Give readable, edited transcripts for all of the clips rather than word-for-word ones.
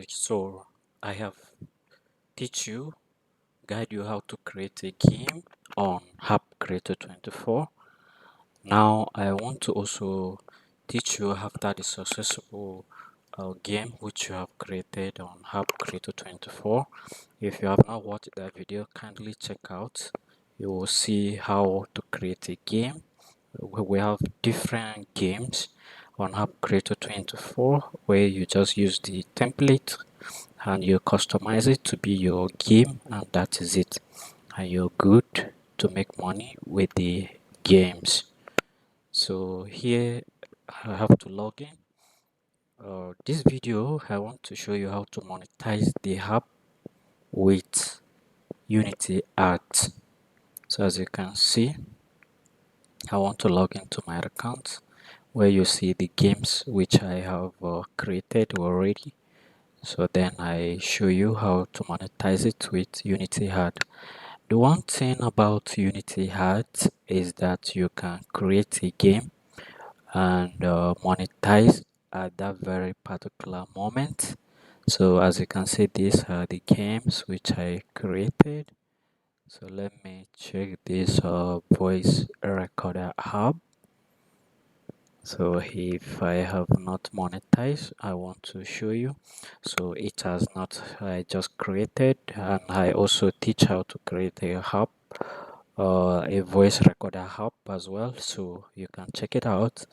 So I have guide you how to create a game on App Creator 24. Now I want to also teach you after the successful game which you have created on App Creator 24. If you have not watched that video, kindly check out. You will see how to create a game. We have different games on App Creator 24 where you just use the template and you customize it to be your game, and that is it, and you're good to make money with the games. So here I have to log in. This video I want to show you how to monetize the app with Unity Ads. So as you can see, I want to log into my account where you see the games which I have created already. So then I show you how to monetize it with Unity Ad. The one thing about Unity Ad is that you can create a game and monetize at that very particular moment. So as you can see, these are the games which I created. So let me check this voice recorder app. So if I have not monetized, I want to show you. So it has not, I just created, and I also teach how to create a voice recorder app as well, so you can check it out.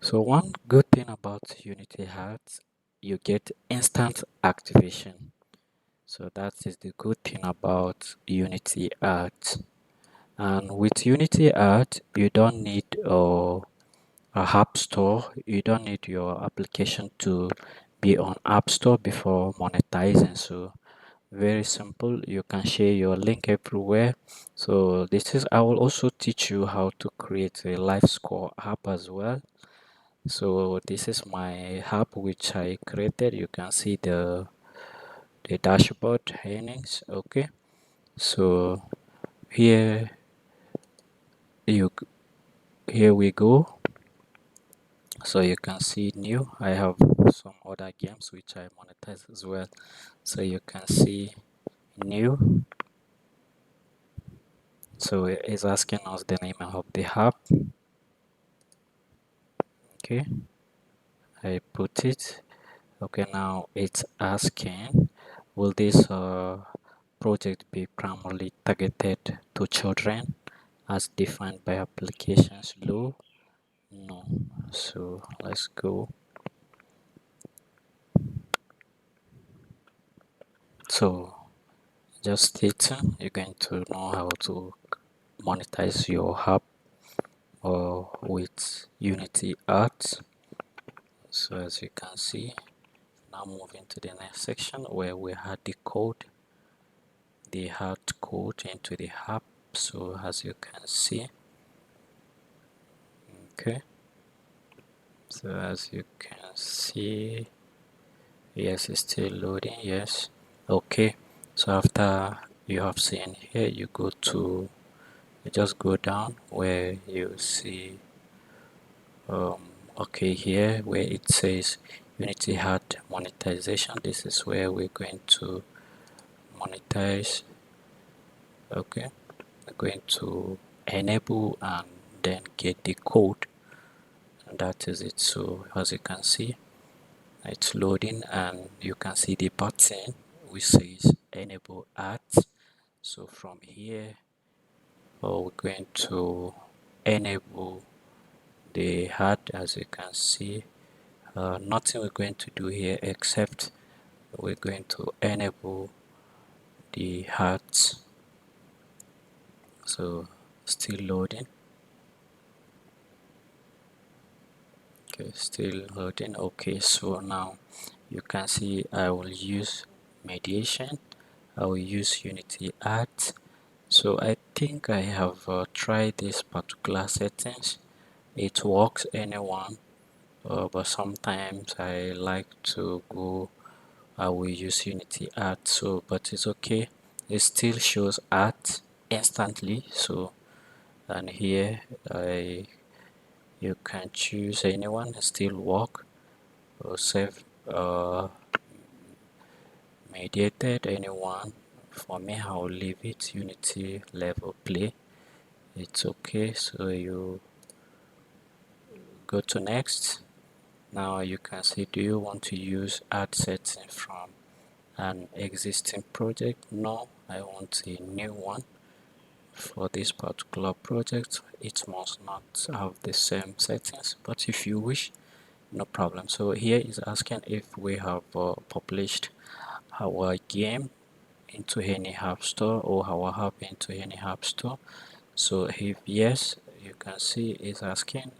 So one good thing about Unity Ads, you get instant activation. So that is the good thing about Unity Ads. And with Unity Ads, you don't need a app store. You don't need your application to be on App Store before monetizing. So very simple, you can share your link everywhere. So I will also teach you how to create a live score app as well. So this is my app which I created. You can see the dashboard earnings. Okay, so here you here we go. So you can see new. I have some other games which I monetize as well. So you can see new. So it's asking us the name of the app. Okay, I put it. Okay, now it's asking, will this project be primarily targeted to children as defined by applications law? No. So let's go. So just stay tuned. You're going to know how to monetize your app with Unity Ads. So as you can see, now moving to the next section where we add the hard code into the app. So as you can see, okay, so as you can see, yes, it's still loading. Yes, okay. So after you have seen here, you just go down where you see okay, here where it says Unity Had monetization. This is where we're going to monetize. Okay, we're going to enable and then get the code, and that is it. So as you can see, it's loading, and you can see the button which says enable ads. So from here, we're going to enable the ad. As you can see, nothing we're going to do here except we're going to enable the ads. So still loading. Okay, still loading. Okay, so now you can see I will use mediation. I will use Unity Ads. So I think I have tried this particular settings. It works anyone, but sometimes I like to go. I will use Unity Ads. So, but it's okay. It still shows ads instantly. So, and here you can choose anyone. Still work or save. mediated anyone. For me, I'll leave it Unity level play. It's okay. So you go to next. Now you can see, do you want to use add setting from an existing project? No, I want a new one. For this particular project, it must not have the same settings, but if you wish, no problem. So here is asking if we have published our game into any app store or our app into any app store. So if yes, you can see it's asking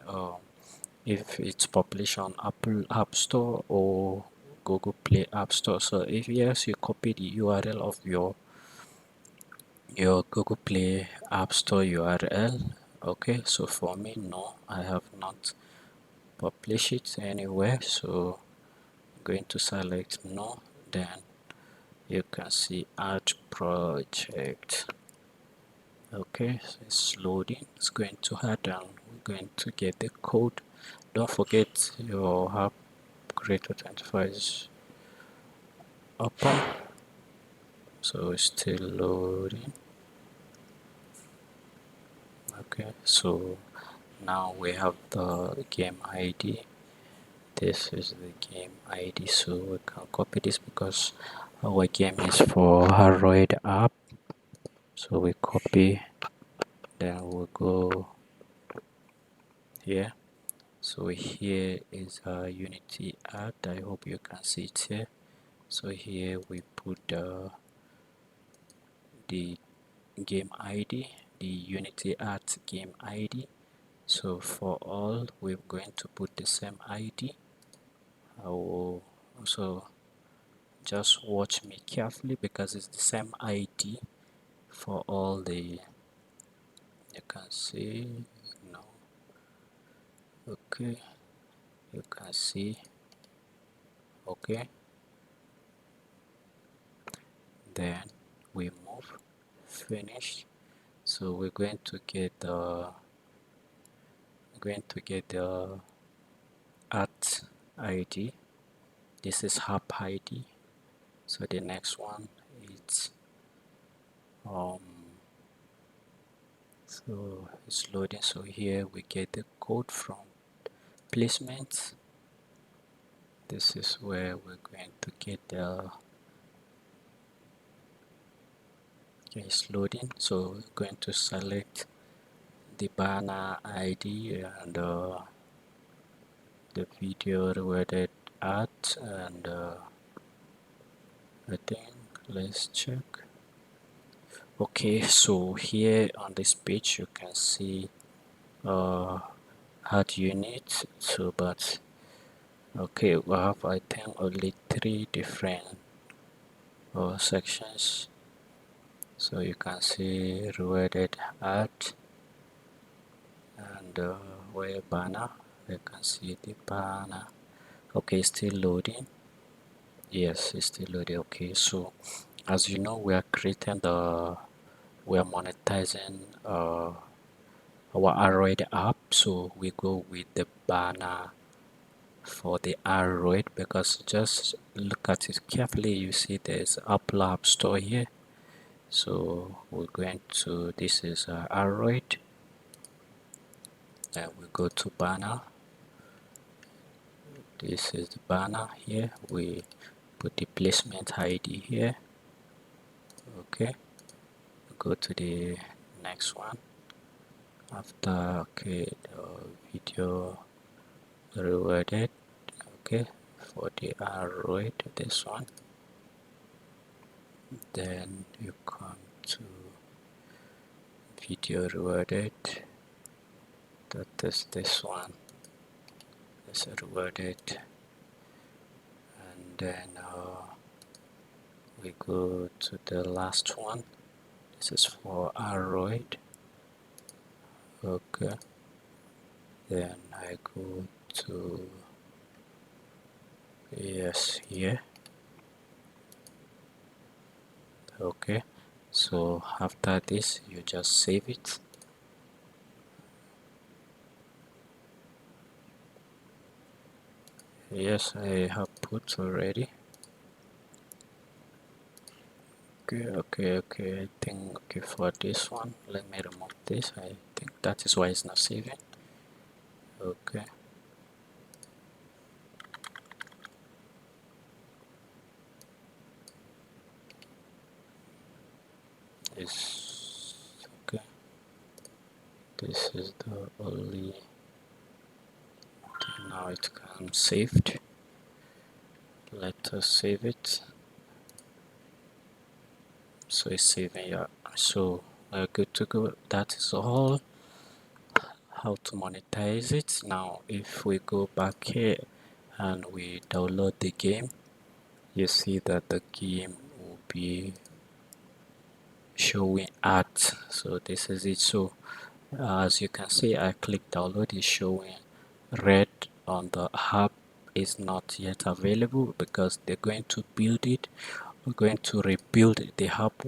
if it's published on Apple App Store or Google Play App Store. So if yes, you copy the URL of your Google Play App Store URL. Okay, so for me, no, I have not published it anywhere. So I'm going to select no. Then you can see add project. Okay, so it's loading. It's going to add and we're going to get the code. Don't forget your app creator 25 is open, so it's still loading. Okay, so now we have the game ID. This is the game ID, so we can copy this because our game is for Android app. So we copy, then we'll go here. So here is a Unity add. I hope you can see it here. So here we put the game ID, the Unity add game ID. So for all, we're going to put the same ID. I will also just watch me carefully because it's the same ID for all the, you can see, no, okay, you can see, okay, then we move, finish. So we're going to get the at ID. This is app ID. So the next one is so it's loading. So here we get the code from placement. This is where we're going to get the, okay, it's loading. So we're going to select the banner ID and the video rewarded at, and I think let's check. Okay, so here on this page you can see add unit. So but okay, we have I think only 3 different sections. So you can see rewarded art and where banner, you can see the banner. Okay, still loading. Yes, it's still loading. Okay, so as you know, we are monetizing our Android app. So we go with the banner for the Android because just look at it carefully. You see there's Apple App Store here. So we're going to, this is Android. Then we go to banner. This is the banner here. We put the placement ID here. Okay, go to the next one. After, okay, the video rewarded. Okay, for the Android, this one. Then you come to video rewarded. That is this one. It's rewarded. And then we go to the last one. This is for Android. Okay, then I go to, yes, here. Okay, so after this you just save it. Yes, I have put already. Okay. I think okay for this one. Let me remove this. I think that is why it's not saving. Okay. It's okay. This is the only thing now it can saved. Let us save it. So it's saving, yeah. So we're good to go. That is all. How to monetize it. Now if we go back here and we download the game, you see that the game will be showing ads. So this is it. So as you can see, I click download, is showing red on the app is not yet available because they're going to build it. We're going to rebuild the app